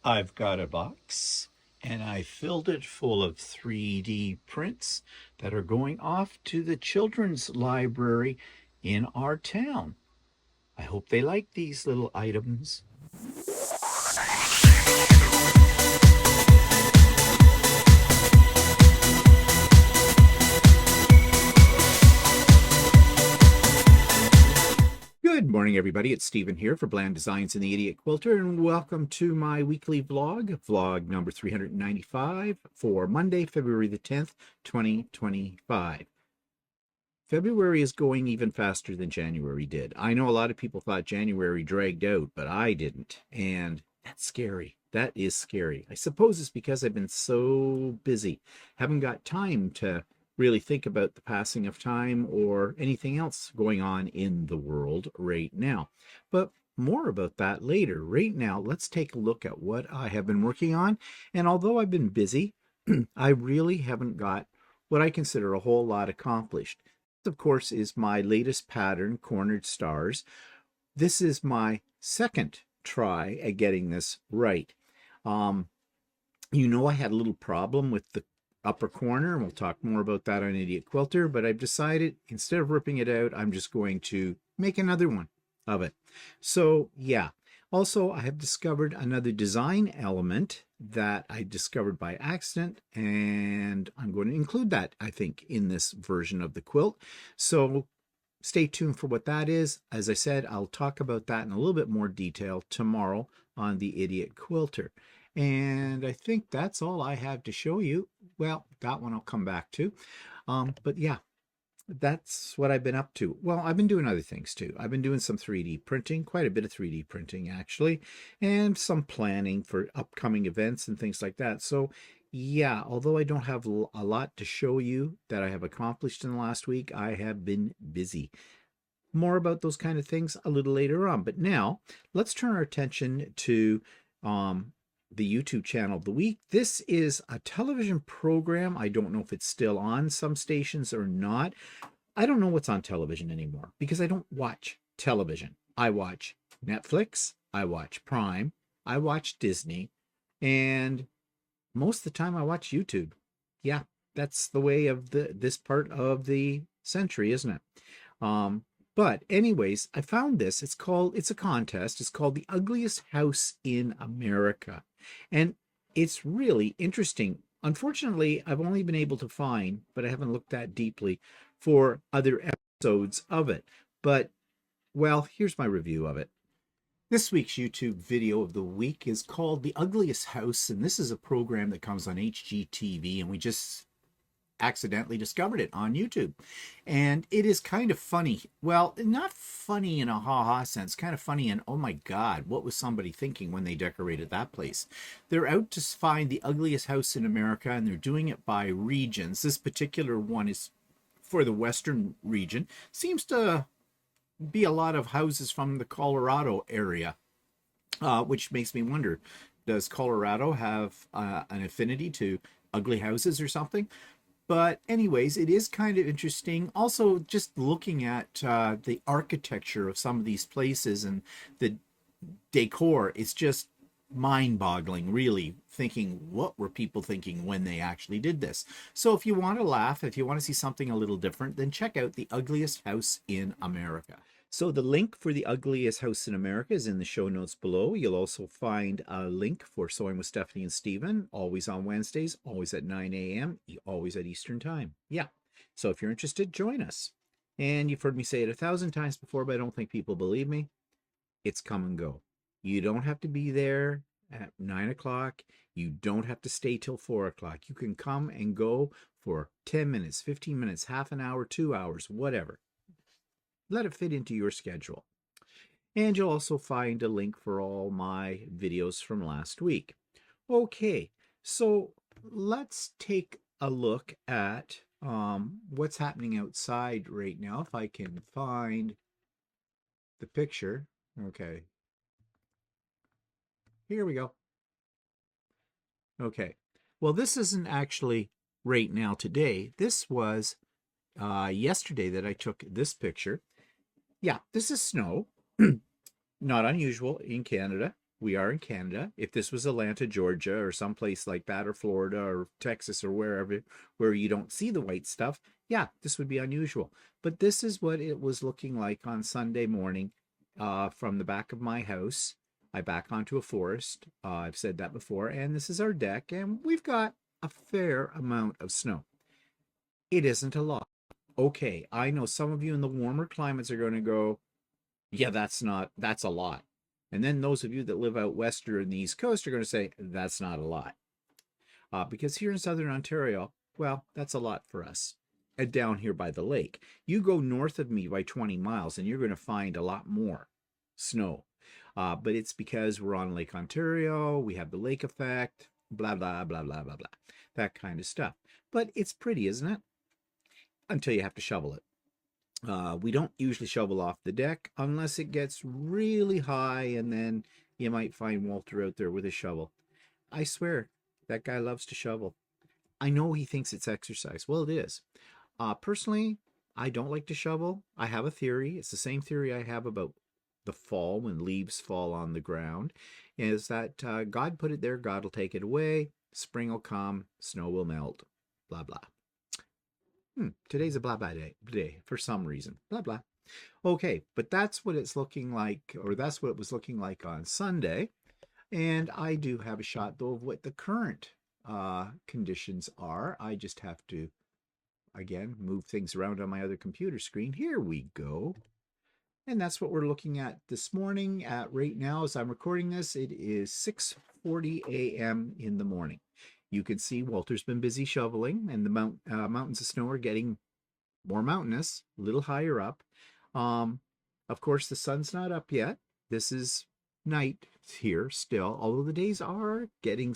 I've got a box and I filled it full of 3D prints that are going off to the children's library in our town. I hope they like these little items. Good morning, everybody. It's Stephen here for Bland Designs and the Idiot Quilter, and welcome to my weekly vlog number 395 for Monday, February the 10th, 2025. February is going even faster than January did. I know a lot of people thought January dragged out, but I didn't, and that's scary. That is scary. I suppose it's because I've been so busy. Haven't got time to really think about the passing of time or anything else going on in the world right now. But more about that later. Right now, let's take a look at what I have been working on. And although I've been busy, I really haven't got what I consider a whole lot accomplished. This, of course, is my latest pattern, Cornered Stars. This is my second try at getting this right. You know, I had a little problem with the upper corner, and we'll talk more about that on Idiot Quilter, but I've decided instead of ripping it out, I'm just going to make another one of it. So yeah, also I have discovered another design element that I discovered by accident, and I'm going to include that, I think, in this version of the quilt. So stay tuned for what that is. As I said, I'll talk about that in a little bit more detail tomorrow on the Idiot Quilter. And I think that's all I have to show you. Well, that one I'll come back to. But yeah, that's what I've been up to. Well, I've been doing other things too. I've been doing some 3D printing, quite a bit of 3D printing actually, and some planning for upcoming events and things like that. So yeah, although I don't have a lot to show you that I have accomplished in the last week, I have been busy. More about those kind of things a little later on. But now let's turn our attention to the YouTube channel of the week. This is a television program. I don't know if it's still on some stations or not. I don't know what's on television anymore because I don't watch television. I watch Netflix, I watch Prime, I watch Disney, and most of the time I watch YouTube. Yeah, that's the way of this part of the century, isn't it? But anyways, I found this. It's a contest. It's called The Ugliest House in America. And it's really interesting. Unfortunately, I've only been able to find, but I haven't looked that deeply, for other episodes of it. But, well, here's my review of it. This week's YouTube video of the week is called The Ugliest House, and this is a program that comes on HGTV, and we just accidentally discovered it on YouTube. And it is kind of funny. Well, not funny in a ha-ha sense, kind of funny in, oh my God, what was somebody thinking when they decorated that place? They're out to find the ugliest house in America, and they're doing it by regions. This particular one is for the Western region. Seems to be a lot of houses from the Colorado area, which makes me wonder, does Colorado have an affinity to ugly houses or something? But anyways, it is kind of interesting. Also, just looking at the architecture of some of these places and the decor, it's just mind-boggling, really, thinking what were people thinking when they actually did this. So if you want to laugh, if you want to see something a little different, then check out The Ugliest House in America. So the link for The Ugliest House in America is in the show notes below. You'll also find a link for Sewing with Stephanie and Stephen, always on Wednesdays, always at 9 a.m., always at Eastern Time. Yeah, so if you're interested, join us. And you've heard me say it 1,000 times before, but I don't think people believe me. It's come and go. You don't have to be there at 9 o'clock. You don't have to stay till 4 o'clock. You can come and go for 10 minutes, 15 minutes, half an hour, 2 hours, whatever. Let it fit into your schedule. And you'll also find a link for all my videos from last week. Okay, so let's take a look at what's happening outside right now. If I can find the picture. Okay. Here we go. Okay. Well, this isn't actually right now today. This was yesterday that I took this picture. Yeah, this is snow. Not unusual in Canada. We are in Canada. If this was Atlanta, Georgia, or someplace like that, or Florida, or Texas, or wherever, where you don't see the white stuff, yeah, this would be unusual. But this is what it was looking like on Sunday morning from the back of my house. I back onto a forest. I've said that before. And this is our deck. And we've got a fair amount of snow. It isn't a lot. Okay, I know some of you in the warmer climates are going to go, yeah, that's a lot. And then those of you that live out west or in the East Coast are going to say, that's not a lot. Because here in Southern Ontario, well, that's a lot for us. And down here by the lake, you go north of me by 20 miles and you're going to find a lot more snow. But it's because we're on Lake Ontario, we have the lake effect, blah, blah, blah, blah, blah, blah, that kind of stuff. But it's pretty, isn't it? Until you have to shovel it. We don't usually shovel off the deck unless it gets really high, and then you might find Walter out there with a shovel. I swear, that guy loves to shovel. I know he thinks it's exercise. Well, it is. Personally, I don't like to shovel. I have a theory. It's the same theory I have about the fall when leaves fall on the ground, is that God put it there, God will take it away, spring will come, snow will melt, blah, blah. Today's a blah blah day for some reason. Blah blah. Okay, but that's what it's looking like, or that's what it was looking like on Sunday. And I do have a shot though of what the current conditions are. I just have to again move things around on my other computer screen. Here we go. And that's what we're looking at this morning. At right now, as I'm recording this, it is 6:40 a.m. in the morning. You can see Walter's been busy shoveling, and the mountains of snow are getting more mountainous, a little higher up. Of course, the sun's not up yet. This is night here still, although the days are getting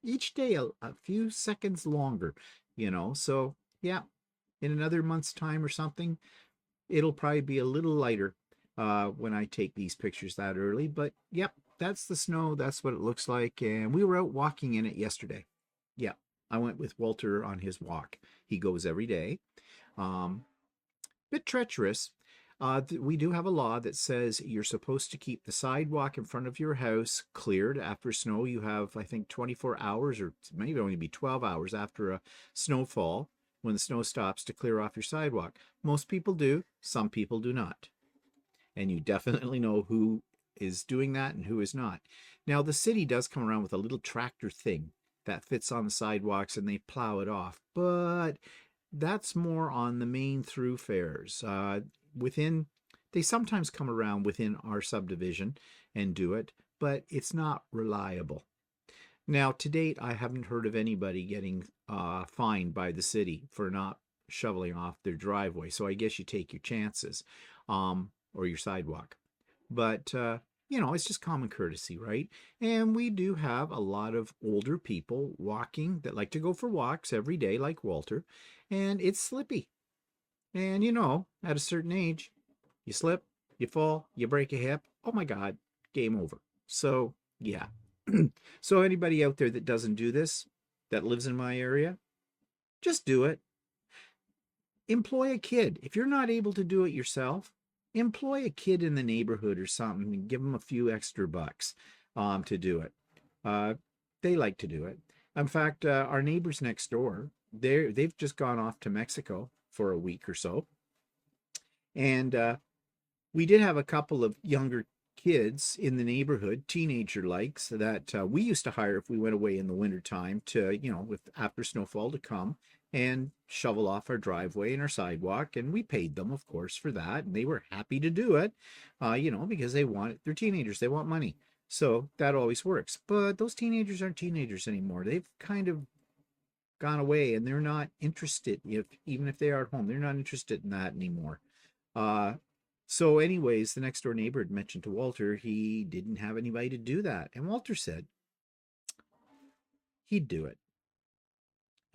each day a few seconds longer, you know. So, yeah, in another month's time or something, it'll probably be a little lighter when I take these pictures that early. But, yep. That's the snow. That's what it looks like. And we were out walking in it yesterday. Yeah, I went with Walter on his walk. He goes every day. Bit treacherous. We do have a law that says you're supposed to keep the sidewalk in front of your house cleared after snow. You have, I think, 24 hours, or maybe only be 12 hours after a snowfall when the snow stops to clear off your sidewalk. Most people do. Some people do not. And you definitely know who is doing that and who is not. Now, the city does come around with a little tractor thing that fits on the sidewalks and they plow it off, but that's more on the main thoroughfares. They sometimes come around within our subdivision and do it, but it's not reliable. Now, to date, I haven't heard of anybody getting fined by the city for not shoveling off their driveway, so I guess you take your chances, or your sidewalk. But, you know, it's just common courtesy, right? And we do have a lot of older people walking that like to go for walks every day, like Walter, and it's slippy. And, you know, at a certain age, you slip, you fall, you break a hip. Oh, my God, game over. So, yeah. So anybody out there that doesn't do this, that lives in my area, just do it. Employ a kid. If you're not able to do it yourself, employ a kid in the neighborhood or something and give them a few extra bucks to do it. They like to do it. In fact, our neighbors next door, they've just gone off to Mexico for a week or so. And we did have a couple of younger kids in the neighborhood, teenager likes, that we used to hire if we went away in the wintertime to, you know, with after snowfall to come and shovel off our driveway and our sidewalk. And we paid them, of course, for that. And they were happy to do it, you know, because they're teenagers. They want money. So that always works. But those teenagers aren't teenagers anymore. They've kind of gone away and they're not interested. Even if they are at home, they're not interested in that anymore. So anyways, the next door neighbor had mentioned to Walter he didn't have anybody to do that. And Walter said he'd do it.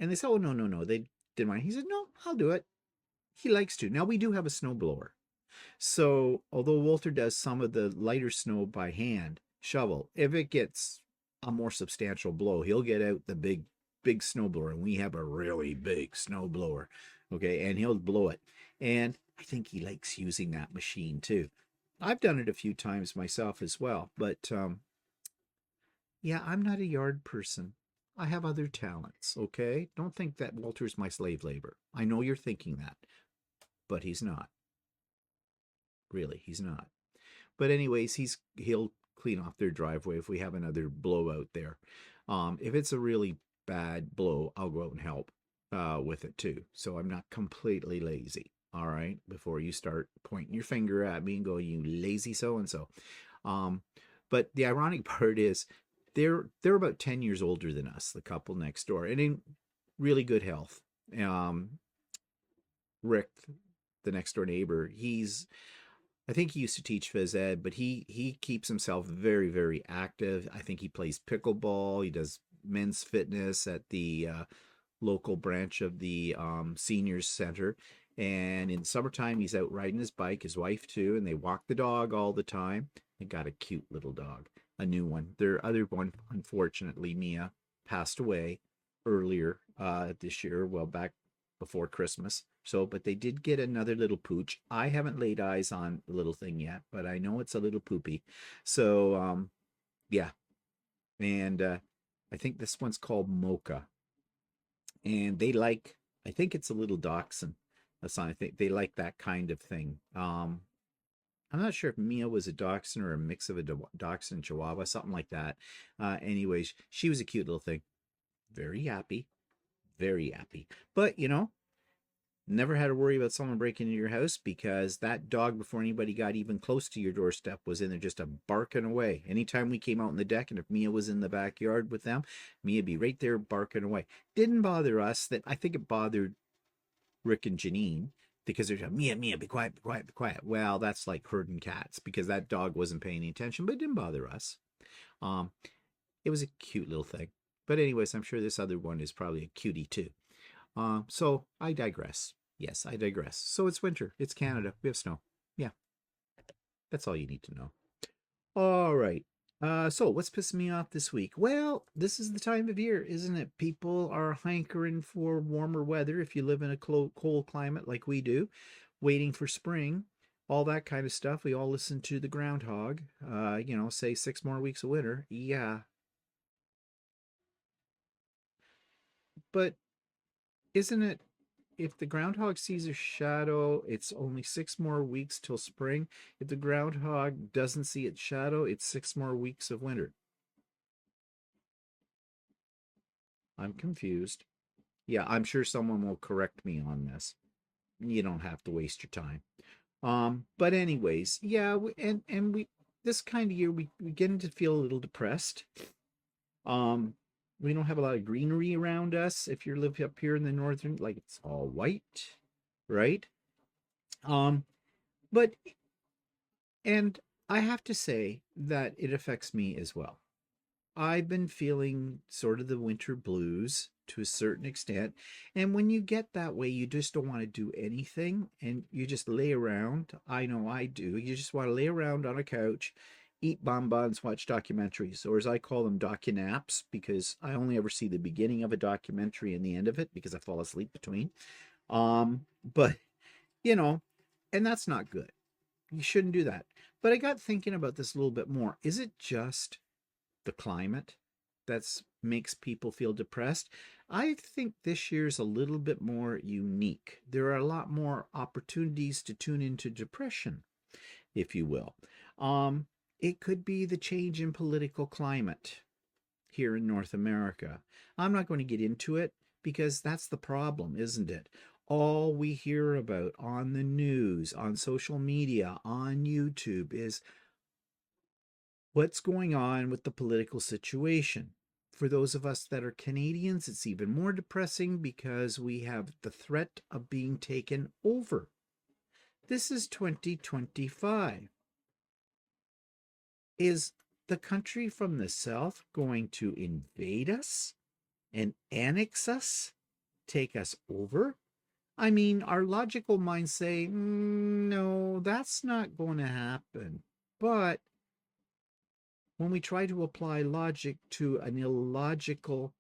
And they said, oh, no. They didn't mind. He said, no, I'll do it. He likes to. Now, we do have a snowblower. So although Walter does some of the lighter snow by hand, shovel, if it gets a more substantial blow, he'll get out the big snowblower. And we have a really big snowblower. Okay, and he'll blow it. And I think he likes using that machine too. I've done it a few times myself as well. But Yeah, I'm not a yard person. I have other talents, okay? Don't think that Walter's my slave labor. I know you're thinking that, but he's not. Really, he's not. But anyways, he'll clean off their driveway if we have another blowout there. If it's a really bad blow, I'll go out and help with it too. So I'm not completely lazy. All right, before you start pointing your finger at me and go, you lazy so and so. Um, but the ironic part is they're about 10 years older than us, the couple next door, and in really good health. Um, Rick, the next door neighbor, I think he used to teach phys ed, but he keeps himself very, very active. I think he plays pickleball. He does men's fitness at the local branch of the seniors center. And in summertime, he's out riding his bike, his wife too, and they walk the dog all the time. They got a cute little dog, a new one. Their other one, unfortunately, Mia, passed away earlier this year, well, back before Christmas. So, but they did get another little pooch. I haven't laid eyes on the little thing yet, but I know it's a little poopy. So, yeah. And I think this one's called Mocha. And they like, I think it's a little dachshund. I think they like that kind of thing. I'm not sure if Mia was a dachshund or a mix of a dachshund and Chihuahua, something like that. Anyways, she was a cute little thing. Very happy, very happy. But, never had to worry about someone breaking into your house because that dog, before anybody got even close to your doorstep, was in there just a barking away. Anytime we came out on the deck, and if Mia was in the backyard with them, Mia'd be right there barking away. Didn't bother us. That I think it bothered Rick and Janine because they're Mia, Mia, be quiet, be quiet, be quiet. Well, that's like herding cats because that dog wasn't paying any attention, but it didn't bother us. Um, it was a cute little thing. But anyways, I'm sure this other one is probably a cutie too. So I digress. Yes, I digress. So it's winter. It's Canada. We have snow. Yeah, that's all you need to know. All right. So what's pissing me off this week? Well, this is the time of year, isn't it? People are hankering for warmer weather if you live in a cold climate like we do, waiting for spring, all that kind of stuff. We all listen to the groundhog, say 6 more weeks of winter. Yeah. But isn't it if the groundhog sees a shadow, it's only 6 more weeks till spring. If the groundhog doesn't see its shadow, it's 6 more weeks of winter. I'm confused. Yeah, I'm sure someone will correct me on this. You don't have to waste your time. But anyways, yeah, we this kind of year we get to feel a little depressed. Um, we don't have a lot of greenery around us. If you live up here in the northern, like it's all white, right? Um, but And I have to say that it affects me as well. I've been feeling sort of the winter blues to a certain extent. And when you get that way, you just don't want to do anything and you just lay around. I know I do. You just want to lay around on a couch, eat bonbons, watch documentaries, or as I call them, docu-naps, because I only ever see the beginning of a documentary and the end of it because I fall asleep between. But, you know, and that's not good. You shouldn't do that. But I got thinking about this a little bit more. Is it just the climate that makes people feel depressed? I think this year's a little bit more unique. There are a lot more opportunities to tune into depression, if you will. Um, it could be the change in political climate here in North America. I'm not going to get into it because that's the problem, isn't it? All we hear about on the news, on social media, on YouTube is what's going on with the political situation. For those of us that are Canadians, it's even more depressing because we have the threat of being taken over. This is 2025. Is the country from the south going to invade us and annex us, take us over? I mean, our logical minds say, no, that's not going to happen. But when we try to apply logic to an illogical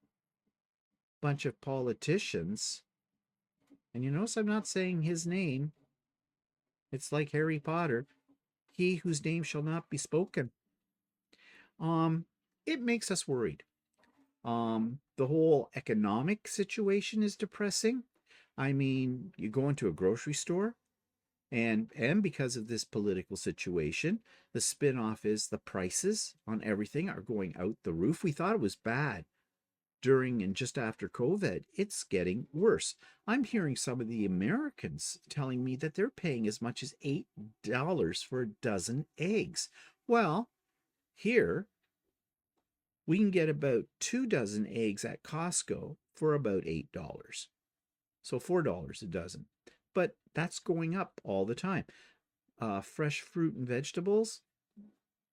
bunch of politicians, and you notice I'm not saying his name, it's like Harry Potter, he whose name shall not be spoken. Um, it makes us worried. The whole economic situation is depressing. I mean, you go into a grocery store, and because of this political situation, the spin-off is the prices on everything are going out the roof. We thought it was bad during and just after COVID. It's getting worse. I'm hearing some of the Americans telling me that they're paying as much as $8 for a dozen eggs. Well, here we can get about 2 dozen eggs at Costco for about $8. So $4 a dozen. But that's going up all the time. Fresh fruit and vegetables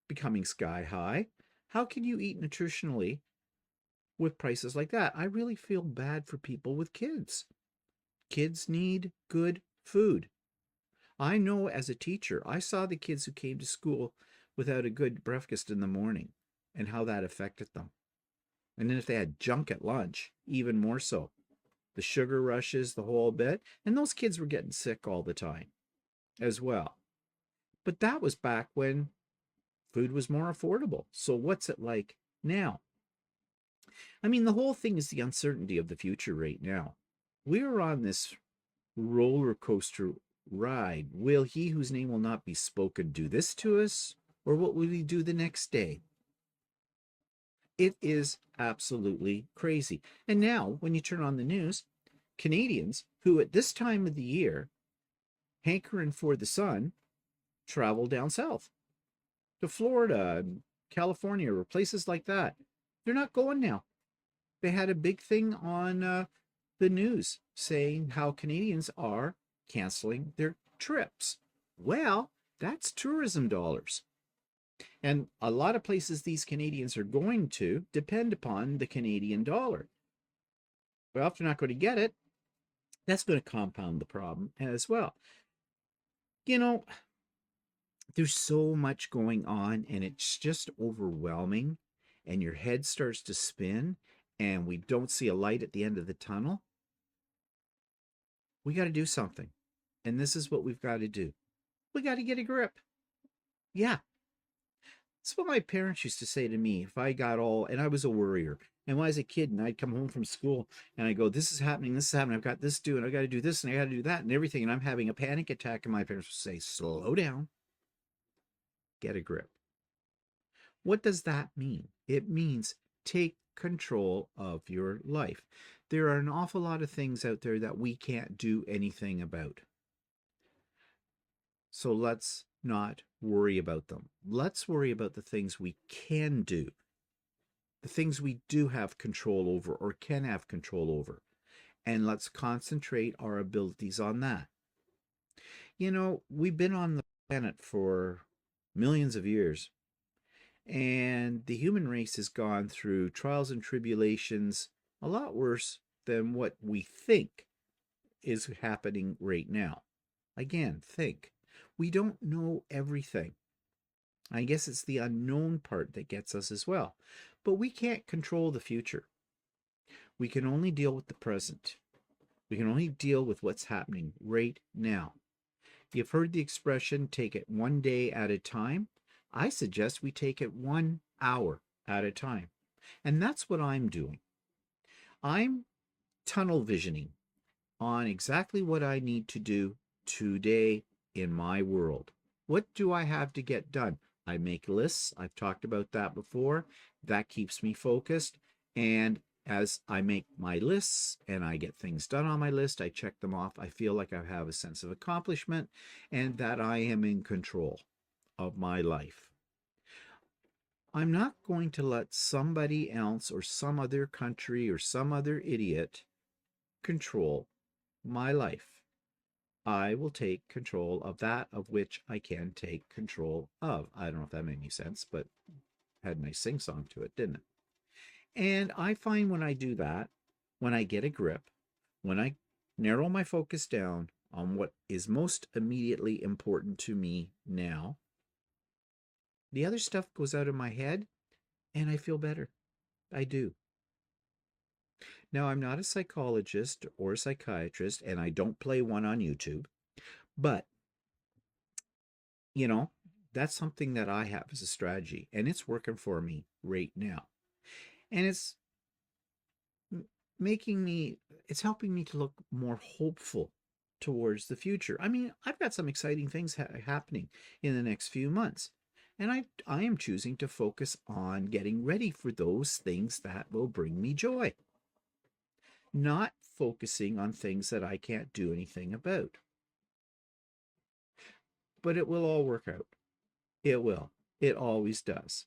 becoming sky high. How can you eat nutritionally with prices like that? I really feel bad for people with kids. Kids need good food. I know as a teacher, I saw the kids who came to school without a good breakfast in the morning and how that affected them. And then if they had junk at lunch, even more so. The sugar rushes, the whole bit. And those kids were getting sick all the time as well. But that was back when food was more affordable. So what's it like now? I mean, the whole thing is the uncertainty of the future right now. We're on this roller coaster ride. Will he whose name will not be spoken do this to us? Or what will he do the next day? It is absolutely crazy. And now, when you turn on the news, Canadians who at this time of the year hankering for the sun travel down south to Florida and California or places like that. They're not going now. They had a big thing on the news saying how Canadians are canceling their trips. Well, that's tourism dollars. And a lot of places these Canadians are going to depend upon the Canadian dollar. Well, if they're not going to get it, that's going to compound the problem as well. You know, there's so much going on and it's just overwhelming and your head starts to spin and we don't see a light at the end of the tunnel. We got to do something. And this is what we've got to do. We got to get a grip. Yeah. That's what my parents used to say to me if I got all, and I was a worrier. And when I was a kid and I'd come home from school and I go, this is happening, I've got this to do, and I got to do this and I got to do that and everything. And I'm having a panic attack. And my parents would say, slow down, get a grip. What does that mean? It means take control of your life. There are an awful lot of things out there that we can't do anything about. So let's not worry about them. Let's worry about the things we can do, the things we do have control over or can have control over. And let's concentrate our abilities on that. You know, we've been on the planet for millions of years, and the human race has gone through trials and tribulations a lot worse than what we think is happening right now. Again, think. We don't know everything. I guess it's the unknown part that gets us as well. But we can't control the future. We can only deal with the present. We can only deal with what's happening right now. You've heard the expression, take it one day at a time. I suggest we take it 1 hour at a time. And that's what I'm doing. I'm tunnel visioning on exactly what I need to do today in my world. What do I have to get done? I make lists. I've talked about that before. That keeps me focused. And as I make my lists and I get things done on my list, I check them off. I feel like I have a sense of accomplishment and that I am in control of my life. I'm not going to let somebody else or some other country or some other idiot control my life. I will take control of that of which I can take control of. I don't know if that made any sense, but had a nice sing-song to it, didn't it? And I find when I do that, when I get a grip, when I narrow my focus down on what is most immediately important to me now, the other stuff goes out of my head and I feel better. I do. Now, I'm not a psychologist or a psychiatrist, and I don't play one on YouTube, but, you know, that's something that I have as a strategy, and it's working for me right now. And making me, it's helping me to look more hopeful towards the future. I mean, I've got some exciting things happening in the next few months. And I am choosing to focus on getting ready for those things that will bring me joy, not focusing on things that I can't do anything about. But it will all work out. It will. It always does.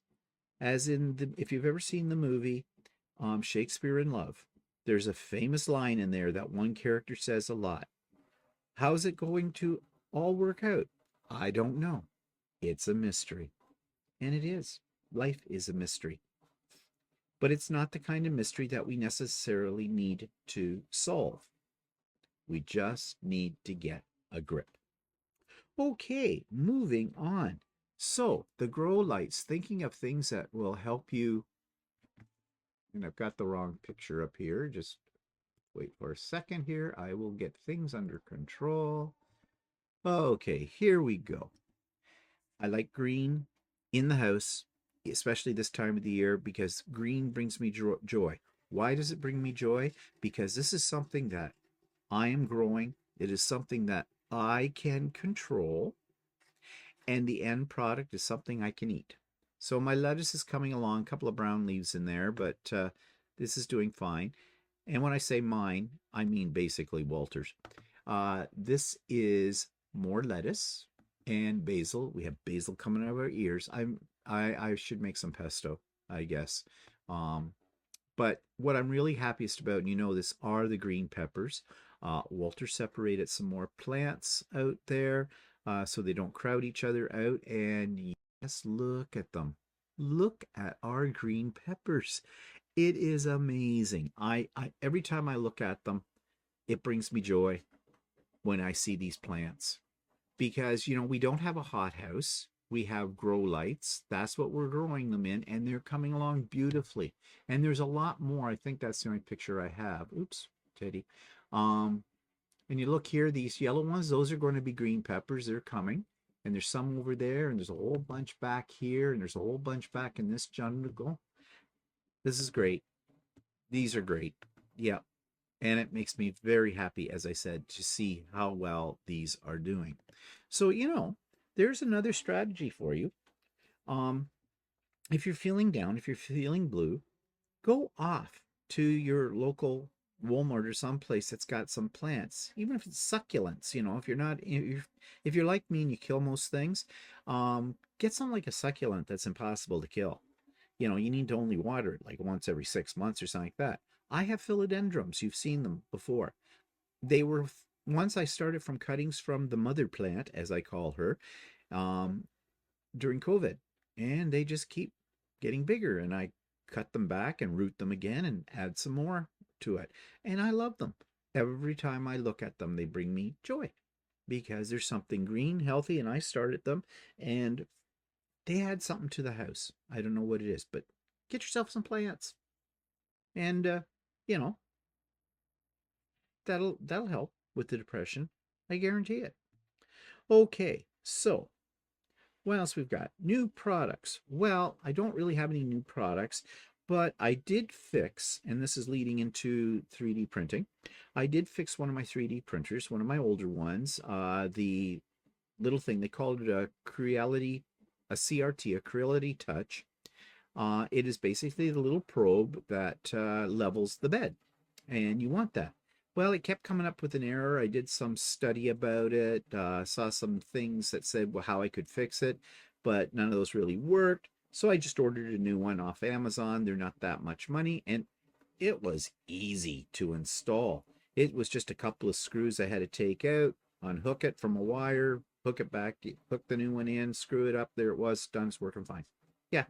As in if you've ever seen the movie Shakespeare in Love, there's a famous line in there that one character says a lot. How's it going to all work out? I don't know. It's a mystery. And it is. Life is a mystery. But it's not the kind of mystery that we necessarily need to solve. We just need to get a grip. Okay, moving on. So, the grow lights, thinking of things that will help you. And I've got the wrong picture up here. Just wait for a second here. I will get things under control. Okay, here we go. I like green in the house, especially this time of the year, because green brings me joy. Why does it bring me joy? Because this is something that I am growing. It is something that I can control, and the end product is something I can eat. So my lettuce is coming along, a couple of brown leaves in there, but this is doing fine. And when I say mine, I mean basically Walter's. This is more lettuce and basil. We have basil coming out of our ears. I should make some pesto, I guess. But what I'm really happiest about, and you know this, are the green peppers. Walter separated some more plants out there so they don't crowd each other out. And yes, look at them. Look at our green peppers. It is amazing. I every time I look at them, it brings me joy when I see these plants. Because, you know, we don't have a hothouse. We have grow lights. That's what we're growing them in, and they're coming along beautifully. And there's a lot more. I think that's the only picture I have. Oops, Teddy. And you look here, these yellow ones, those are going to be green peppers. They're coming. And there's some over there, and there's a whole bunch back here, and there's a whole bunch back in this jungle. This is great. These are great. Yeah. And it makes me very happy, as I said, to see how well these are doing. So, you know, there's another strategy for you. If you're feeling down, if you're feeling blue, go off to your local Walmart or someplace that's got some plants, even if it's succulents. You know, if you're not, if you're like me and you kill most things, get something like a succulent that's impossible to kill. You know, you need to only water it like once every 6 months or something like that. I have philodendrons. You've seen them before. They were, once I started from cuttings from the mother plant, as I call her, during COVID, and they just keep getting bigger. And I cut them back and root them again and add some more to it. And I love them. Every time I look at them, they bring me joy because there's something green, healthy, and I started them, and they add something to the house. I don't know what it is, but get yourself some plants, and you know, that'll help with the depression. I guarantee it. Okay, so what else we've got? New products. Well, I don't really have any new products, but I did fix, and this is leading into 3D printing. I did fix one of my 3D printers, one of my older ones. The little thing, they called it a Creality, a CRT, a Creality Touch. It is basically the little probe that levels the bed, and you want that. Well, it kept coming up with an error. I did some study about it, saw some things that said how I could fix it, but none of those really worked. So I just ordered a new one off Amazon. They're not that much money, and it was easy to install. It was just a couple of screws I had to take out, unhook it from a wire, hook it back, hook the new one in, screw it up. There it was, done. It's working fine. Yeah,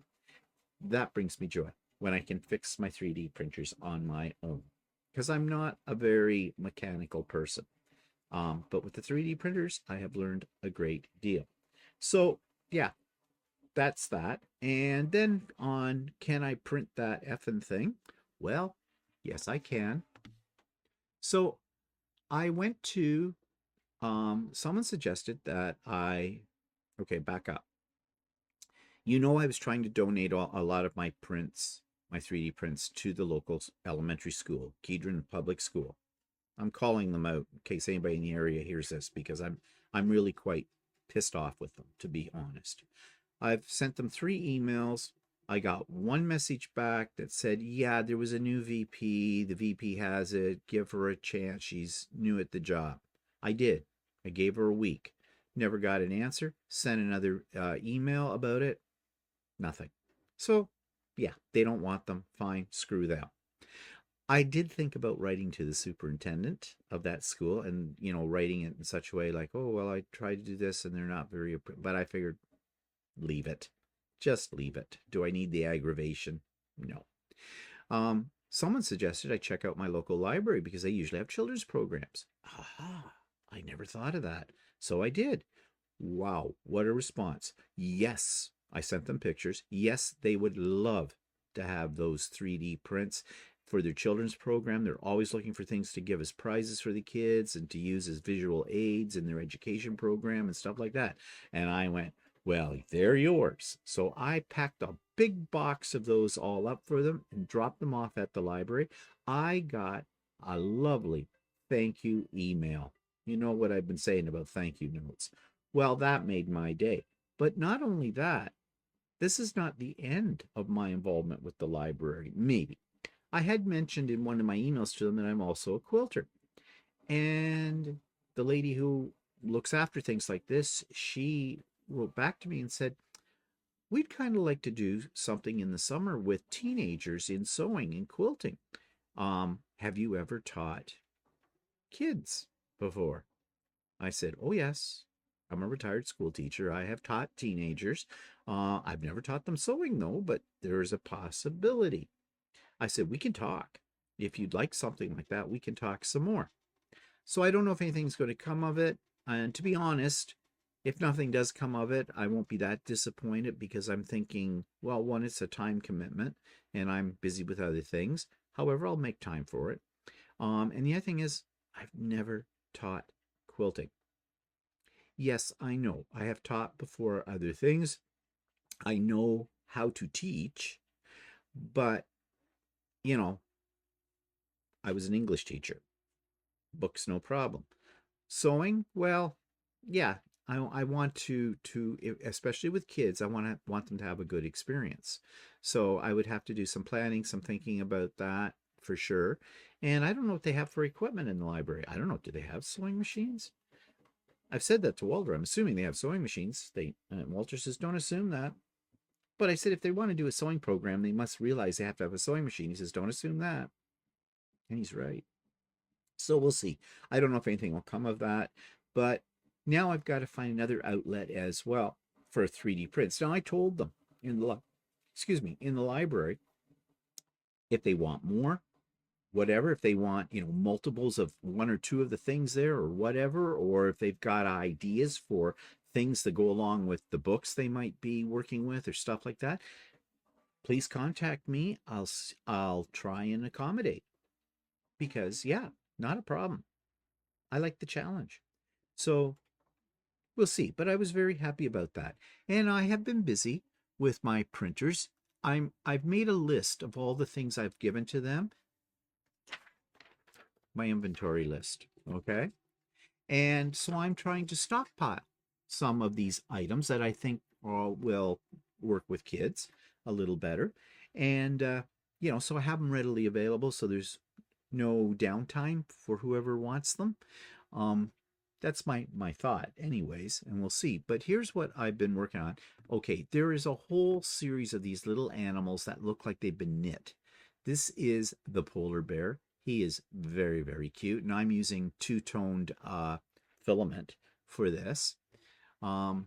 that brings me joy when I can fix my 3D printers on my own, because I'm not a very mechanical person. But with the 3D printers, I have learned a great deal. So yeah, that's that. And then on, can I print that effing thing? Well, yes, I can. So I went to, someone suggested that okay, back up. You know, I was trying to donate a lot of my prints, my 3D prints, to the local elementary school, Kedron Public School. I'm calling them out in case anybody in the area hears this, because I'm really quite pissed off with them, to be honest. I've sent them 3 emails. I got one message back that said, yeah, there was a new VP. The VP has it. Give her a chance. She's new at the job. I did. I gave her a week. Never got an answer. Sent another email about it. Nothing. So, yeah, they don't want them. Fine. Screw them. I did think about writing to the superintendent of that school and, you know, writing it in such a way like, oh, well, I tried to do this and they're not very, but I figured, leave it. Just leave it. Do I need the aggravation? No. Someone suggested I check out my local library because they usually have children's programs. Aha, I never thought of that. So I did. Wow, what a response. Yes, I sent them pictures. Yes, they would love to have those 3D prints for their children's program. They're always looking for things to give as prizes for the kids and to use as visual aids in their education program and stuff like that. And I went, well, they're yours. So I packed a big box of those all up for them and dropped them off at the library. I got a lovely thank you email. You know what I've been saying about thank you notes. Well, that made my day. But not only that, this is not the end of my involvement with the library. Maybe. I had mentioned in one of my emails to them that I'm also a quilter. And the lady who looks after things like this, she wrote back to me and said, we'd kind of like to do something in the summer with teenagers in sewing and quilting. Have you ever taught kids before? I said, oh, yes. I'm a retired school teacher. I have taught teenagers. I've never taught them sewing, though, but there's a possibility. I said, we can talk. If you'd like something like that, we can talk some more. So I don't know if anything's going to come of it. And to be honest, if nothing does come of it, I won't be that disappointed because I'm thinking, well, one, it's a time commitment and I'm busy with other things. However, I'll make time for it. And the other thing is, I've never taught quilting. Yes, I know. I have taught before other things. I know how to teach, but, you know, I was an English teacher. Books, no problem. Sewing, well, yeah, I want to especially with kids, I want them to have a good experience. So I would have to do some planning, some thinking about that for sure. And I don't know what they have for equipment in the library. I don't know. Do they have sewing machines? I've said that to Walter. I'm assuming they have sewing machines. Walter says, don't assume that. But I said, if they want to do a sewing program, they must realize they have to have a sewing machine. He says, don't assume that. And he's right. So we'll see. I don't know if anything will come of that, but now I've got to find another outlet as well for 3D prints. Now I told them in the library, if they want more, whatever, if they want, you know, multiples of 1 or 2 of the things there or whatever, or if they've got ideas for things that go along with the books they might be working with or stuff like that, please contact me. I'll try and accommodate because, yeah, not a problem. I like the challenge. So we'll see. But I was very happy about that. And I have been busy with my printers. I've made a list of all the things I've given to them. My inventory list. Okay. And so I'm trying to stockpile some of these items that I think will work with kids a little better. And, you know, so I have them readily available. So there's no downtime for whoever wants them. That's my thought anyways, and we'll see. But here's what I've been working on. Okay, there is a whole series of these little animals that look like they've been knit. This is the polar bear. He is very, very cute, and I'm using two-toned filament for this. Now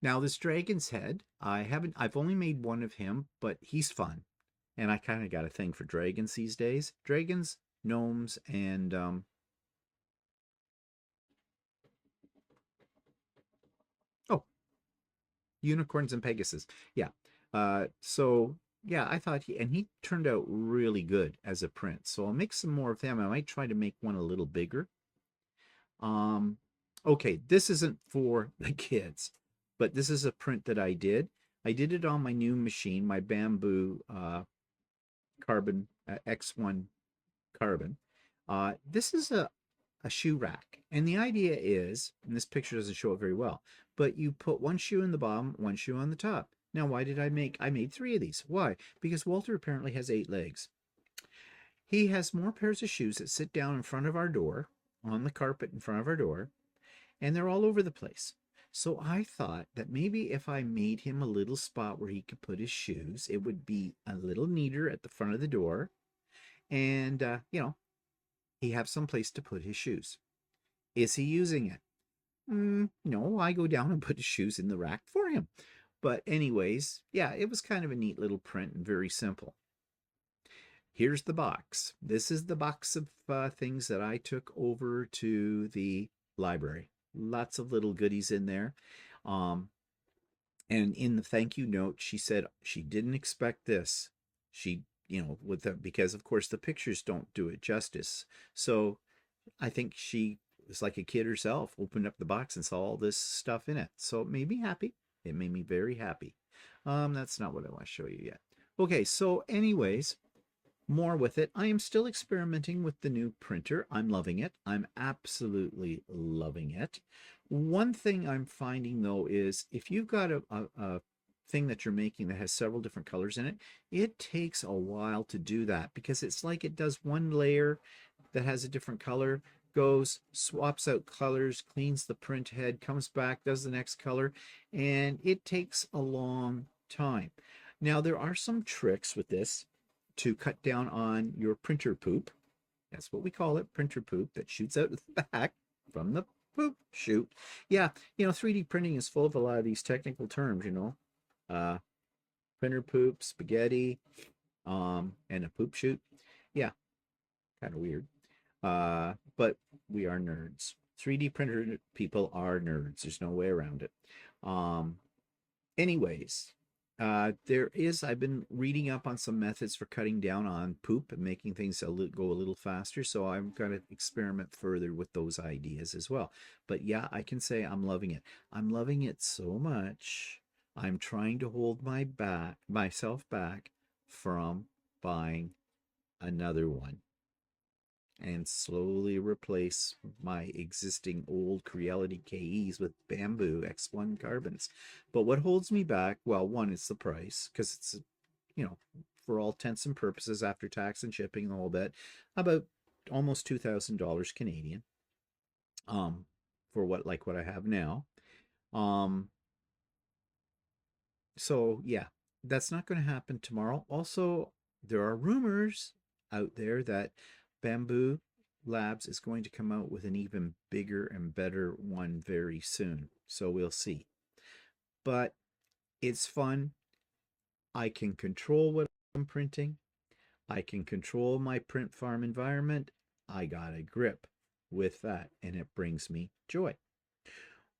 this dragon's head, I've only made one of him, but he's fun. And I kind of got a thing for dragons these days. Dragons, gnomes, and unicorns and Pegasus. Yeah. So yeah, I thought he turned out really good as a print. So I'll make some more of them. I might try to make one a little bigger. Okay, this isn't for the kids, but this is a print that I did. I did it on my new machine, my Bamboo Carbon X1 Carbon. This is a shoe rack. And the idea is, and this picture doesn't show it very well, but you put one shoe in the bottom, one shoe on the top. Now, why did I made 3 of these. Why? Because Walter apparently has 8 legs. He has more pairs of shoes that sit down in front of our door, on the carpet in front of our door, and they're all over the place. So I thought that maybe if I made him a little spot where he could put his shoes, it would be a little neater at the front of the door. And, he have some place to put his shoes. Is he using it? No, I go down and put his shoes in the rack for him. But anyways, yeah, it was kind of a neat little print and very simple. Here's the box. This is the box of things that I took over to the library. Lots of little goodies in there. And in the thank you note, she said she didn't expect this. She, because of course the pictures don't do it justice. So I think she was like a kid herself, opened up the box and saw all this stuff in it. So it made me happy. It made me very happy. That's not what I want to show you yet. Okay, so anyways, more with it. I am still experimenting with the new printer. I'm loving it. I'm absolutely loving it. One thing I'm finding though is if you've got a thing that you're making that has several different colors in it, it takes a while to do that because it's like it does one layer that has a different color, goes, swaps out colors, cleans the print head, comes back, does the next color, and it takes a long time. Now, there are some tricks with this to cut down on your printer poop. That's what we call it, printer poop, that shoots out the back from the poop chute. Yeah, 3D printing is full of a lot of these technical terms, printer poop, spaghetti, and a poop chute. Yeah, kind of weird. But we are nerds. 3D printer people are nerds. There's no way around it. Anyways, I've been reading up on some methods for cutting down on poop and making things go a little faster. So I'm going to experiment further with those ideas as well. But yeah, I can say I'm loving it. I'm loving it so much. I'm trying to hold myself back from buying another one and slowly replace my existing old Creality KEs with Bamboo X1 carbons. But what holds me back, well, one, it's the price, because it's, for all intents and purposes, after tax and shipping and all that, about almost $2,000 Canadian, for what I have now. So yeah, that's not going to happen tomorrow. Also, there are rumors out there that Bamboo Labs is going to come out with an even bigger and better one very soon. So we'll see. But it's fun. I can control what I'm printing. I can control my print farm environment. I got a grip with that, and it brings me joy.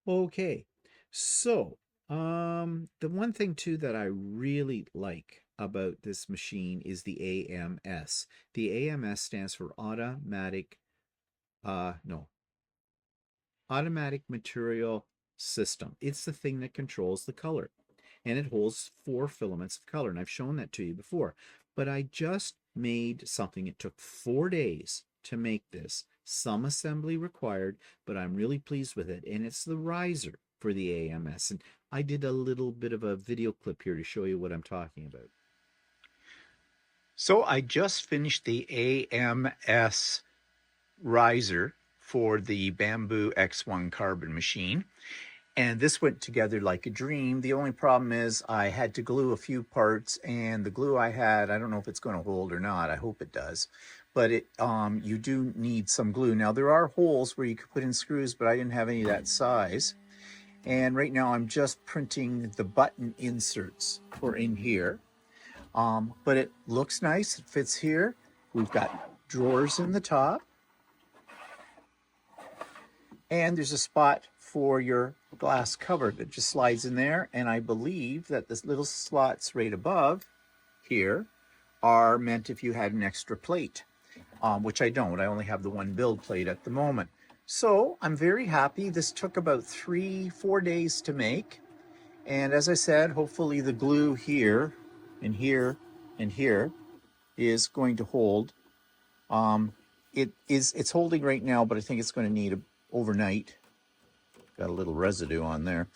Okay, so the one thing too that I really like about this machine is the AMS. The AMS stands for Automatic Material System. It's the thing that controls the color, and it holds 4 filaments of color, and I've shown that to you before. But I just made something. It took 4 days to make this. Some assembly required, but I'm really pleased with it, and it's the riser for the AMS, and I did a little bit of a video clip here to show you what I'm talking about. So I just finished the AMS riser for the Bamboo X1 carbon machine, and this went together like a dream. The only problem is I had to glue a few parts, and the glue I had, I don't know if it's going to hold or not. I hope it does. But you do need some glue. Now, there are holes where you could put in screws, but I didn't have any of that size. And right now I'm just printing the button inserts for in here. But it looks nice. It fits here. We've got drawers in the top. And there's a spot for your glass cover that just slides in there. And I believe that the little slots right above here are meant if you had an extra plate, which I don't. I only have the one build plate at the moment. So I'm very happy. This took about 3-4 days to make. And as I said, hopefully the glue here and here and here is going to hold. It's holding right now, but I think it's going to need overnight. Got a little residue on there.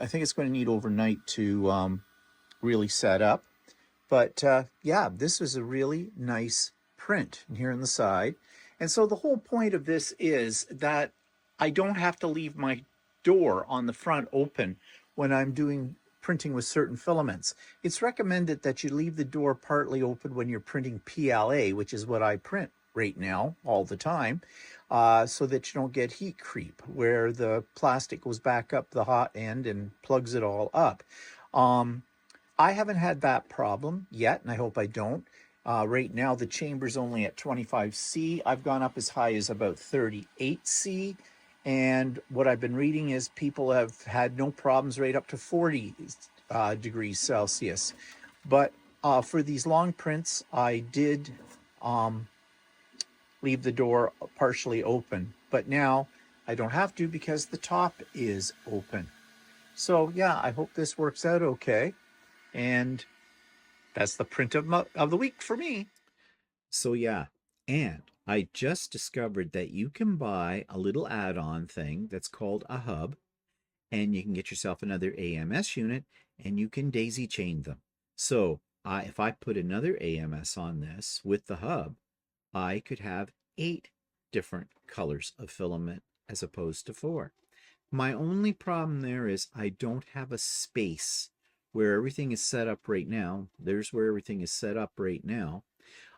I think it's going to need overnight to really set up. But yeah, this is a really nice print here on the side. And so the whole point of this is that I don't have to leave my door on the front open when I'm doing printing with certain filaments. It's recommended that you leave the door partly open when you're printing PLA, which is what I print right now all the time, so that you don't get heat creep where the plastic goes back up the hot end and plugs it all up. I haven't had that problem yet, and I hope I don't. Right now, the chamber's only at 25C. I've gone up as high as about 38C. And what I've been reading is people have had no problems right up to 40 degrees Celsius. But for these long prints, I did leave the door partially open. But now I don't have to because the top is open. So yeah, I hope this works out okay. And that's the print of the week for me. So yeah, and I just discovered that you can buy a little add-on thing that's called a hub, and you can get yourself another AMS unit, and you can daisy chain them. So if I put another AMS on this with the hub, I could have 8 different colors of filament as opposed to 4. My only problem there is I don't have a space where everything is set up right now. There's where everything is set up right now.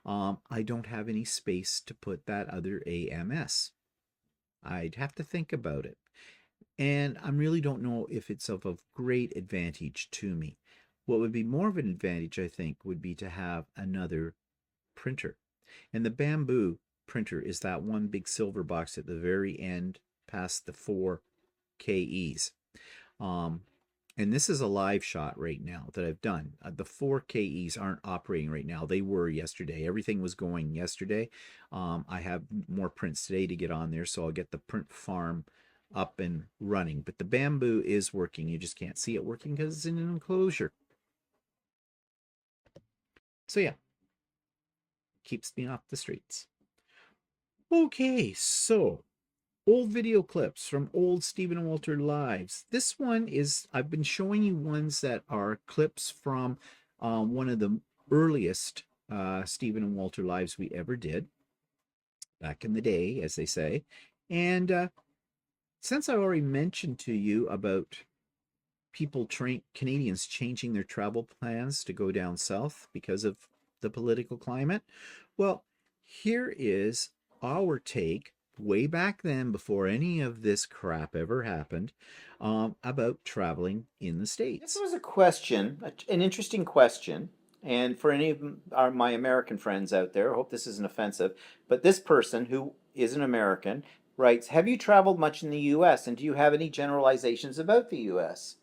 I don't have any space to put that other AMS. I'd have to think about it. And I really don't know if it's of a great advantage to me. What would be more of an advantage, I think, would be to have another printer. And the bamboo printer is that one big silver box at the very end past the 4 KEs. And this is a live shot right now that I've done. The 4 KEs aren't operating right now. They were yesterday. Everything was going yesterday. I have more prints today to get on there, so I'll get the print farm up and running. But the bamboo is working. You just can't see it working because it's in an enclosure. So yeah, keeps me off the streets. Okay, so old video clips from old Stephen and Walter lives. This one is, I've been showing you ones that are clips from one of the earliest Stephen and Walter lives we ever did, back in the day, as they say. And since I already mentioned to you about Canadians changing their travel plans to go down south because of the political climate, well, here is our take way back then, before any of this crap ever happened, about traveling in the States. This was a question, an interesting question. And for any of my American friends out there, I hope this isn't offensive, but this person who is an American writes, have you traveled much in the U.S. and do you have any generalizations about the U.S.?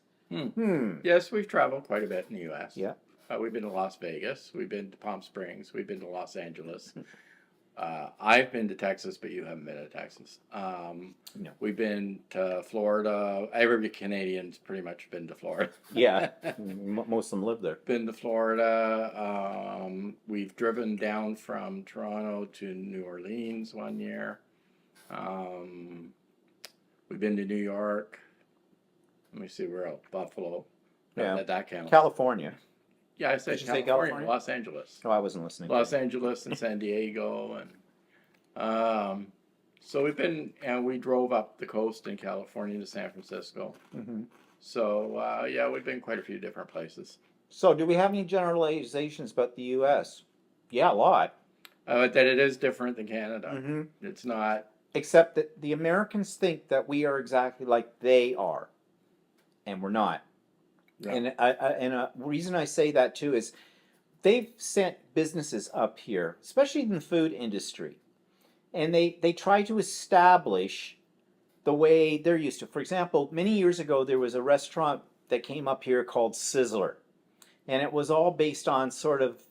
Yes, we've traveled quite a bit in the U.S. Yeah. We've been to Las Vegas. We've been to Palm Springs. We've been to Los Angeles. I've been to Texas, but you haven't been to Texas. No. We've been to Florida. Every Canadian's pretty much been to Florida. Yeah, most of them live there. Been to Florida. We've driven down from Toronto to New Orleans one year. We've been to New York. Let me see where else. Buffalo. Yeah. That counts. California. Yeah, I said Did you say California, California? Los Angeles. Oh, I wasn't listening. Los Angeles and San Diego, and so we've been, and we drove up the coast in California to San Francisco. Mm-hmm. So yeah, we've been quite a few different places. So, do we have any generalizations about the U.S.? Yeah, a lot. That it is different than Canada. Mm-hmm. It's not. Except that the Americans think that we are exactly like they are, and we're not. Yeah. And a reason I say that too is they've sent businesses up here, especially in the food industry, and they try to establish the way they're used to. For example, many years ago there was a restaurant that came up here called Sizzler, and it was all based on sort of,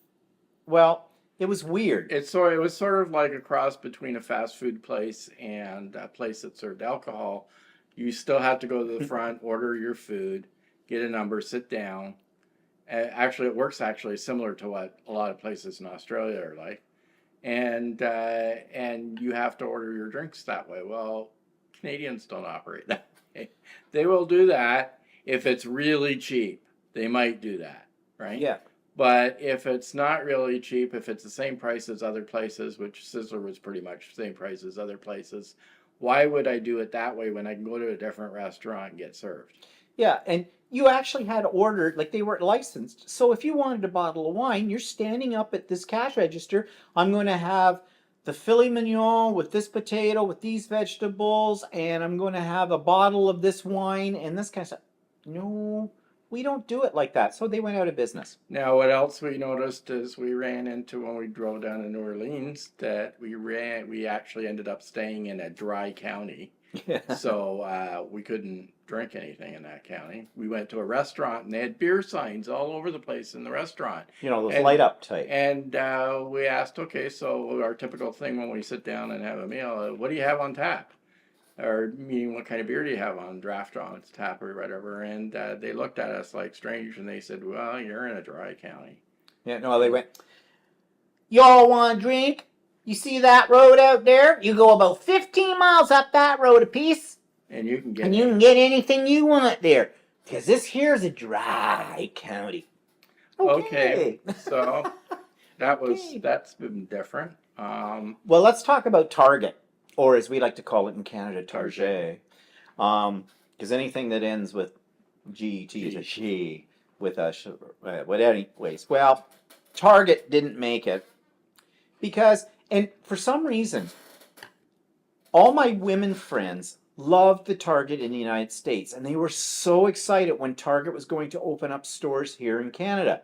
well, it was weird. It was sort of like a cross between a fast food place and a place that served alcohol. You still have to go to the front, order your food, get a number, sit down. Actually, it works actually similar to what a lot of places in Australia are like, and you have to order your drinks that way. Well, Canadians don't operate that way. They will do that if it's really cheap. They might do that, right? Yeah. But if it's not really cheap, if it's the same price as other places, which Sizzler was pretty much the same price as other places, why would I do it that way when I can go to a different restaurant and get served? Yeah, and you actually had ordered, like they were licensed. So if you wanted a bottle of wine, you're standing up at this cash register. I'm going to have the filet mignon with this potato, with these vegetables, and I'm going to have a bottle of this wine and this kind of stuff. No, we don't do it like that. So they went out of business. Now, what else we noticed is we ran into when we drove down to New Orleans that we actually ended up staying in a dry county. So we couldn't drink anything in that county. We went to a restaurant and they had beer signs all over the place in the restaurant. You know, those And- light up type. And we asked, okay, so our typical thing when we sit down and have a meal, what do you have on tap? Or meaning, what kind of beer do you have on draft on tap or whatever? And they looked at us like strangers and they said, well, you're in a dry county. Yeah, no, they went, y'all want a drink? You see that road out there? You go about 15 miles up that road a piece, And you can get and you can get anything you want there. Because this here's a dry county. Okay. So Okay. that's been different. Well, let's talk about Target, or as we like to call it in Canada, Target. Because anything that ends with GET is a she with a what anyways. Well, Target didn't make it because, and for some reason, all my women friends loved the Target in the United States, and they were so excited when Target was going to open up stores here in Canada.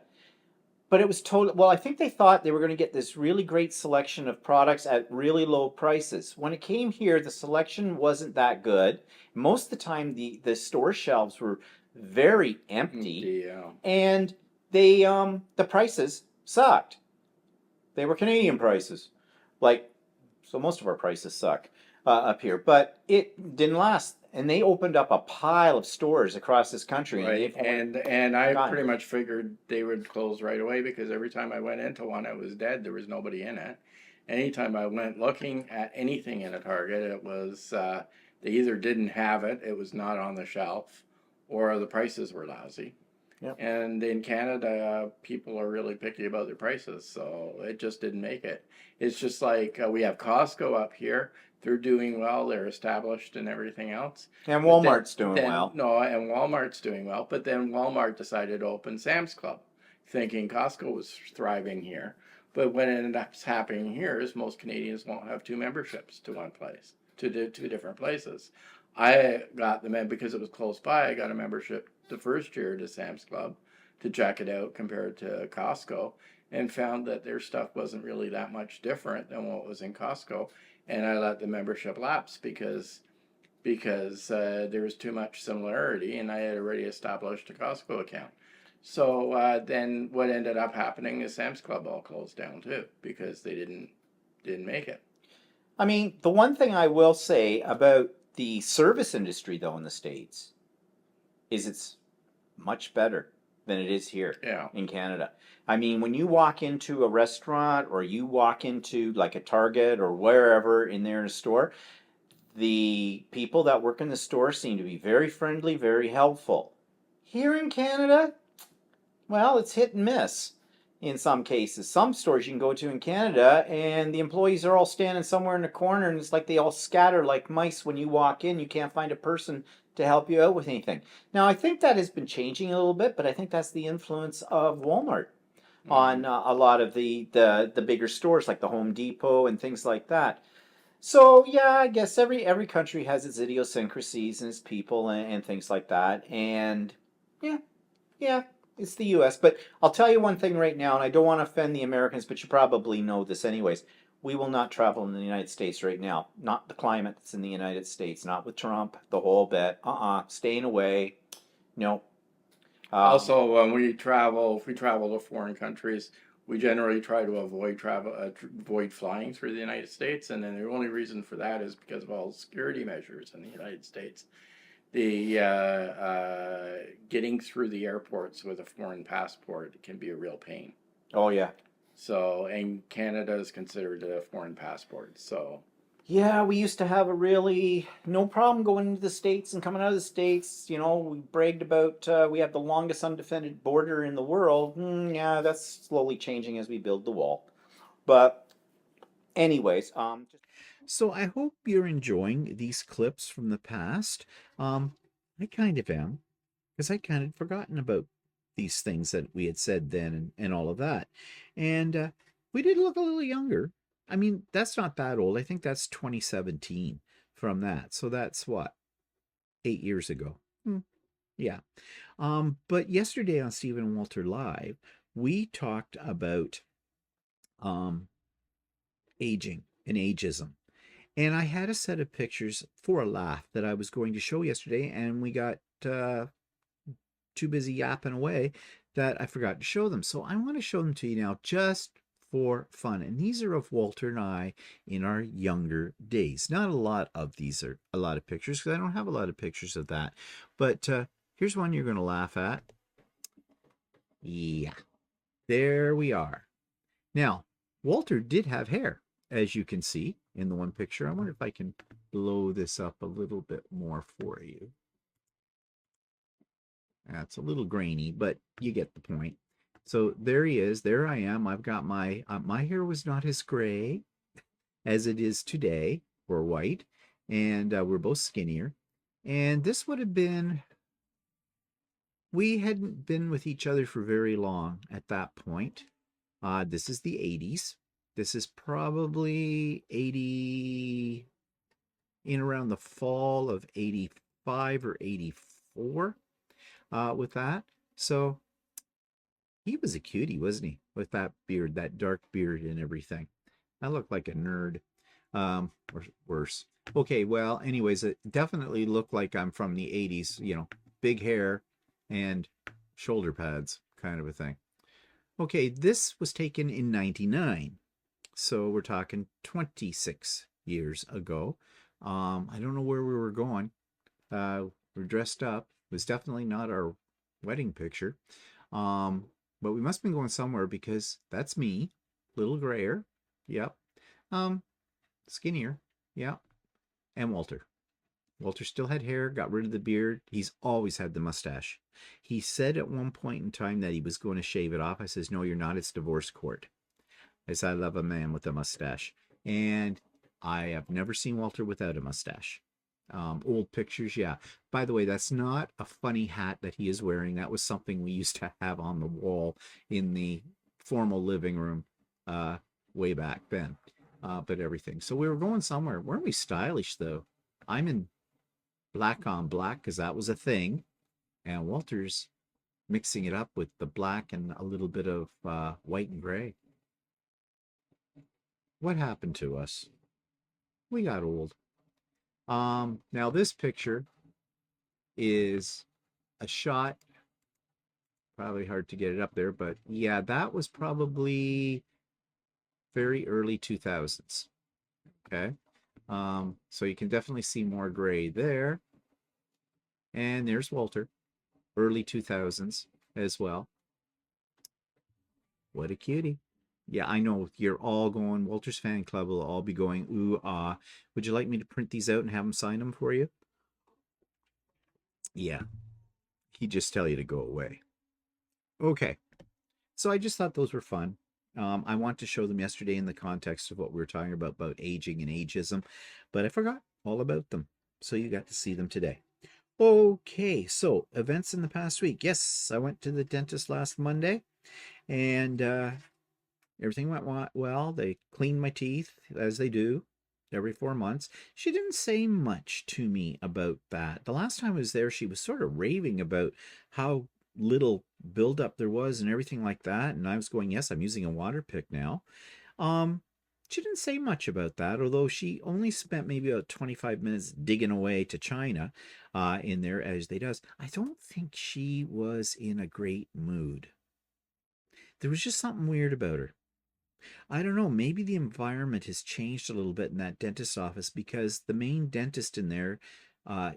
But it was well, I think they thought they were going to get this really great selection of products at really low prices. When it came here, the selection wasn't that good. Most of the time, the store shelves were very empty, and they the prices sucked. They were Canadian prices, like, so most of our prices suck up here. But it didn't last, and they opened up a pile of stores across this country. Right, And and I gone. pretty much figured they would close right away because every time I went into one, it was dead. There was nobody in it. Anytime I went looking at anything in a Target, it was they either didn't have it, it was not on the shelf, or the prices were lousy. Yep. And in Canada, people are really picky about their prices, so it just didn't make it. It's just like we have Costco up here. They're doing well. They're established and everything else. and But Walmart's doing then- well. No, and Walmart's doing well. But then Walmart decided to open Sam's Club, thinking Costco was thriving here. But what ended up happening here is most Canadians won't have two memberships to one place, to two different places. I got because it was close by. I got a membership the first year to Sam's Club to check it out compared to Costco, and found that their stuff wasn't really that much different than what was in Costco. And I let the membership lapse because there was too much similarity, and I had already established a Costco account. So then what ended up happening is Sam's Club all closed down too because they didn't make it. I mean, the one thing I will say about the service industry, though, in the States, is it's much better than it is here Yeah. in Canada. I mean, when you walk into a restaurant or you walk into like a Target or wherever in there in a store, the people that work in the store seem to be very friendly, very helpful. Here in Canada, well, it's hit and miss in some cases. Some stores you can go to in Canada and the employees are all standing somewhere in the corner and it's like they all scatter like mice when you walk in. You can't find a person to help you out with anything. Now, I think that has been changing a little bit, but I think that's the influence of Walmart on a lot of the bigger stores like the Home Depot and things like that. So yeah, I guess every country has its idiosyncrasies and its people and things like that. And yeah, it's the U.S. But I'll tell you one thing right now, and I don't want to offend the Americans, but you probably know this anyways. We will not travel in the United States right now. Not the climate that's in the United States. Not with Trump, the whole bit. Staying away. No. Also, when we travel, if we travel to foreign countries, we generally try to avoid flying through the United States, and then the only reason for that is because of all the security measures in the United States. The getting through the airports with a foreign passport can be a real pain. Oh yeah. So, and Canada is considered a foreign passport. So, Yeah, we used to have a really no problem going into the States and coming out of the States. You know, we bragged about we have the longest undefended border in the world. Yeah, that's slowly changing as we build the wall. But anyways, So I hope you're enjoying these clips from the past. I kind of am, because I kind of forgotten about these things that we had said then and all of that. And we did look a little younger. I mean, that's not that old. I think that's 2017 from that. So that's what, 8 years ago. Yeah. But yesterday on Stephen and Walter Live, we talked about um, aging and ageism. And I had a set of pictures for a laugh that I was going to show yesterday, and we got too busy yapping away that I forgot to show them. So I want to show them to you now just for fun. And these are of Walter and I in our younger days. Not a lot of these are a lot of pictures because I don't have a lot of pictures of that. But here's one you're going to laugh at. Yeah, there we are. Now, Walter did have hair, as you can see in the one picture. I wonder if I can blow this up a little bit more for you. That's a little grainy, but you get the point. So there he is. There I am. I've got my hair was not as gray as it is today, or white, and we're both skinnier. And this would have been, we hadn't been with each other for very long at that point. This is the 80s. This is probably 80, in around the fall of 85 or 84 with that. So he was a cutie, wasn't he? With that beard, that dark beard and everything. I look like a nerd, or worse. Okay, well, anyways, it definitely looked like I'm from the 80s, big hair and shoulder pads kind of a thing. Okay, this was taken in 99. So we're talking 26 years ago. I don't know where we were going. We're dressed up. It was definitely not our wedding picture. But we must have been going somewhere because that's me. Little grayer. Yep. Skinnier. Yep. And Walter. Walter still had hair, got rid of the beard. He's always had the mustache. He said at one point in time that he was going to shave it off. I says, no, you're not. It's divorce court. I said, I love a man with a mustache. And I have never seen Walter without a mustache. Old pictures, yeah. By the way, that's not a funny hat that he is wearing. That was something we used to have on the wall in the formal living room way back then. But everything. So we were going somewhere. Weren't we stylish, though? I'm in black on black because that was a thing. And Walter's mixing it up with the black and a little bit of white and gray. What happened to us? We got old. Now this picture is a shot, probably hard to get it up there, but yeah, that was probably very early 2000s. Okay. So you can definitely see more gray there. And there's Walter, early 2000s as well. What a cutie. Yeah, I know you're all going, Walter's fan club will all be going, ooh, ah. Would you like me to print these out and have them sign them for you? Yeah, he'd just tell you to go away. Okay, so I just thought those were fun. I want to show them yesterday in the context of what we were talking about aging and ageism, but I forgot all about them. So you got to see them today. Okay, so events in the past week. Yes, I went to the dentist last Monday, and everything went well. They cleaned my teeth, as they do every 4 months. She didn't say much to me about that. The last time I was there, she was sort of raving about how little buildup there was and everything like that. And I was going, yes, I'm using a water pick now. She didn't say much about that, although she only spent maybe about 25 minutes digging away to China in there, as they does. I don't think she was in a great mood. There was just something weird about her. I don't know, maybe the environment has changed a little bit in that dentist's office because the main dentist in there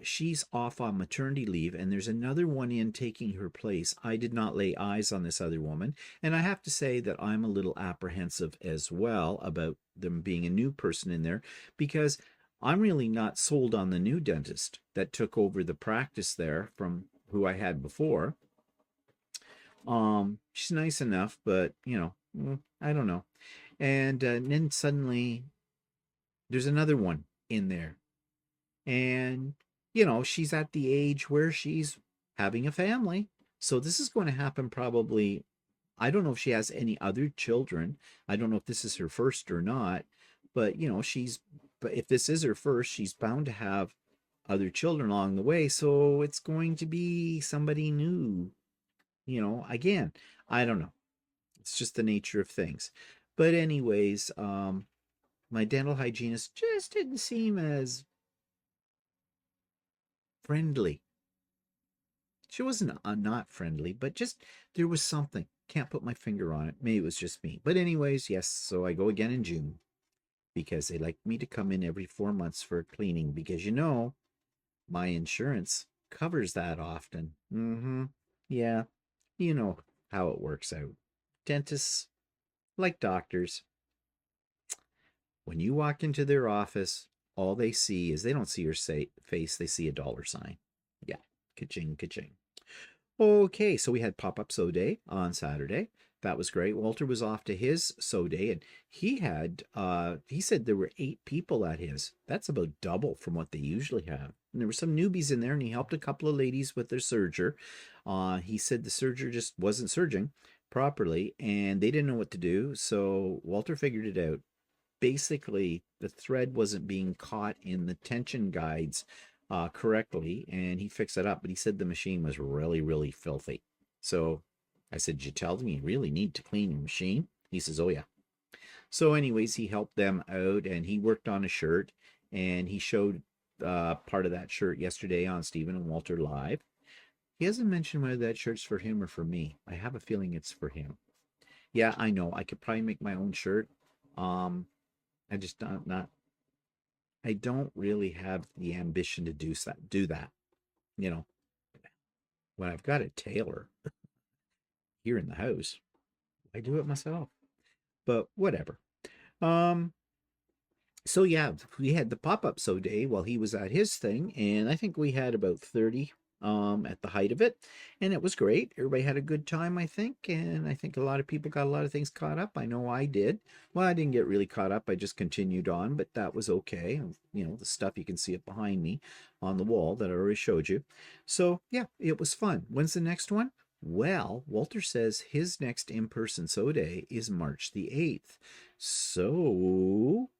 She's off on maternity leave, and there's another one in taking her place. I did not lay eyes on this other woman, and I have to say that I'm a little apprehensive as well about them being a new person in there, because I'm really not sold on the new dentist that took over the practice there from who I had before. She's nice enough, but I don't know. And then suddenly there's another one in there, and she's at the age where she's having a family. So this is going to happen probably. I don't know if she has any other children. I don't know if this is her first or not, but but if this is her first, she's bound to have other children along the way. So it's going to be somebody new. Again, I don't know. It's just the nature of things. But anyways, my dental hygienist just didn't seem as friendly. She wasn't not friendly, but just there was something. Can't put my finger on it. Maybe it was just me. But anyways, yes, so I go again in June because they like me to come in every 4 months for a cleaning because my insurance covers that often. Yeah, you know how it works out. Dentists, like doctors, when you walk into their office, all they see is they don't see your face, they see a dollar sign. Yeah, ka-ching, ka-ching. Okay, so we had pop-up sew day on Saturday. That was great. Walter was off to his sew day, and he said there were 8 people at his. That's about double from what they usually have. And there were some newbies in there, and he helped a couple of ladies with their serger. He said the serger just wasn't serging properly, and they didn't know what to do, so Walter figured it out. Basically, the thread wasn't being caught in the tension guides correctly, and he fixed it up, but he said the machine was really, really filthy. So I said, "Did you tell them you really need to clean your machine?" He says, "Oh yeah." So anyways, he helped them out, and he worked on a shirt, and he showed part of that shirt yesterday on Stephen and Walter Live. He hasn't mentioned whether that shirt's for him or for me. I have a feeling it's for him. Yeah, I know. I could probably make my own shirt. I just not I don't really have the ambition to do that. When I've got a tailor here in the house, I do it myself. But whatever. Um, so yeah, we had the pop-up sew day while he was at his thing, and I think we had about 30 at the height of it, and it was great. Everybody had a good time, I think, and I think a lot of people got a lot of things caught up. I know I did. Well, I didn't get really caught up. I just continued on, but that was okay. The stuff, you can see it behind me on the wall that I already showed you. So yeah, it was fun. When's the next one? Well, Walter says his next in-person sew day is March the 8th. So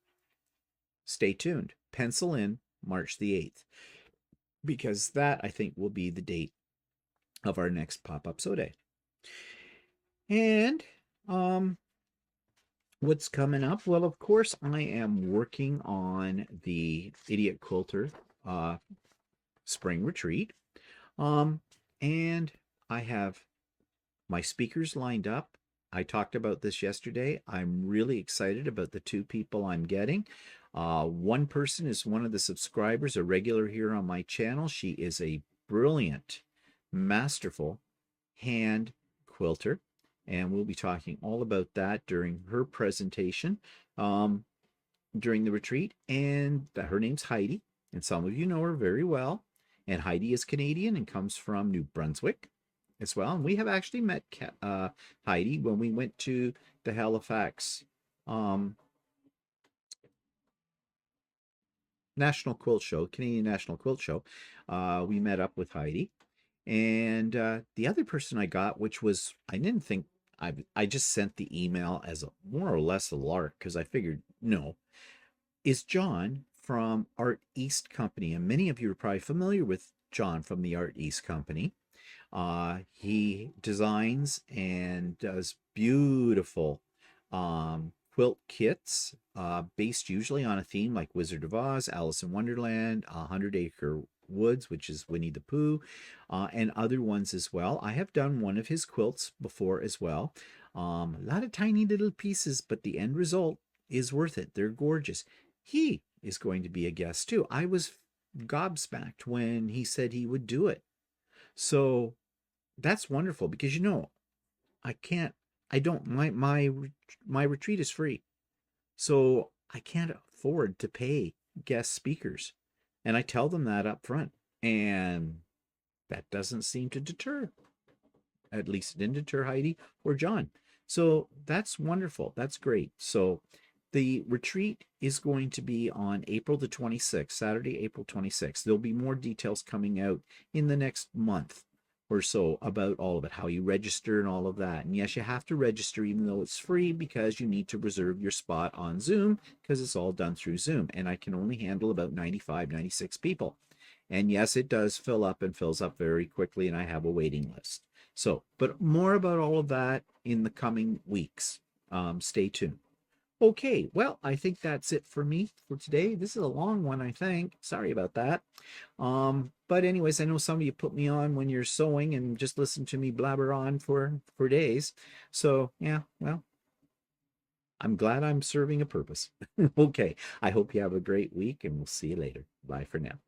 stay tuned. Pencil in March the 8th, because that, I think, will be the date of our next pop-up sew day. And what's coming up? Well, of course, I am working on the Idiot Quilter spring retreat. And I have my speakers lined up. I talked about this yesterday. I'm really excited about the 2 people I'm getting. One person is one of the subscribers, a regular here on my channel. She is a brilliant, masterful hand quilter, and we'll be talking all about that during her presentation during the retreat. And her name's Heidi, and some of you know her very well. And Heidi is Canadian and comes from New Brunswick as well. And we have actually met Heidi when we went to the Halifax National Quilt Show, Canadian National Quilt Show. We met up with Heidi. And the other person I got, which was, I didn't think, I just sent the email as more or less a lark, because I figured, no, is John from Art East Company. And many of you are probably familiar with John from the Art East Company. He designs and does beautiful quilt kits based usually on a theme like Wizard of Oz, Alice in Wonderland, 100 Acre Woods, which is Winnie the Pooh, and other ones as well. I have done one of his quilts before as well. A lot of tiny little pieces, but the end result is worth it. They're gorgeous. He is going to be a guest too. I was gobsmacked when he said he would do it. So that's wonderful because I can't I don't my retreat is free. So I can't afford to pay guest speakers. And I tell them that up front. And that doesn't seem to deter. At least it didn't deter Heidi or John. So that's wonderful. That's great. So the retreat is going to be on April the 26th, Saturday, April 26th. There'll be more details coming out in the next month or so about all of it, how you register and all of that. And yes, you have to register even though it's free because you need to reserve your spot on Zoom because it's all done through Zoom. And I can only handle about 95, 96 people. And yes, it does fill up and fills up very quickly, and I have a waiting list. So, but more about all of that in the coming weeks. Stay tuned. Okay, well, I think that's it for me for today. This is a long one, I think. Sorry about that. But anyways, I know some of you put me on when you're sewing and just listen to me blabber on for days. So yeah, well, I'm glad I'm serving a purpose. Okay, I hope you have a great week and we'll see you later. Bye for now.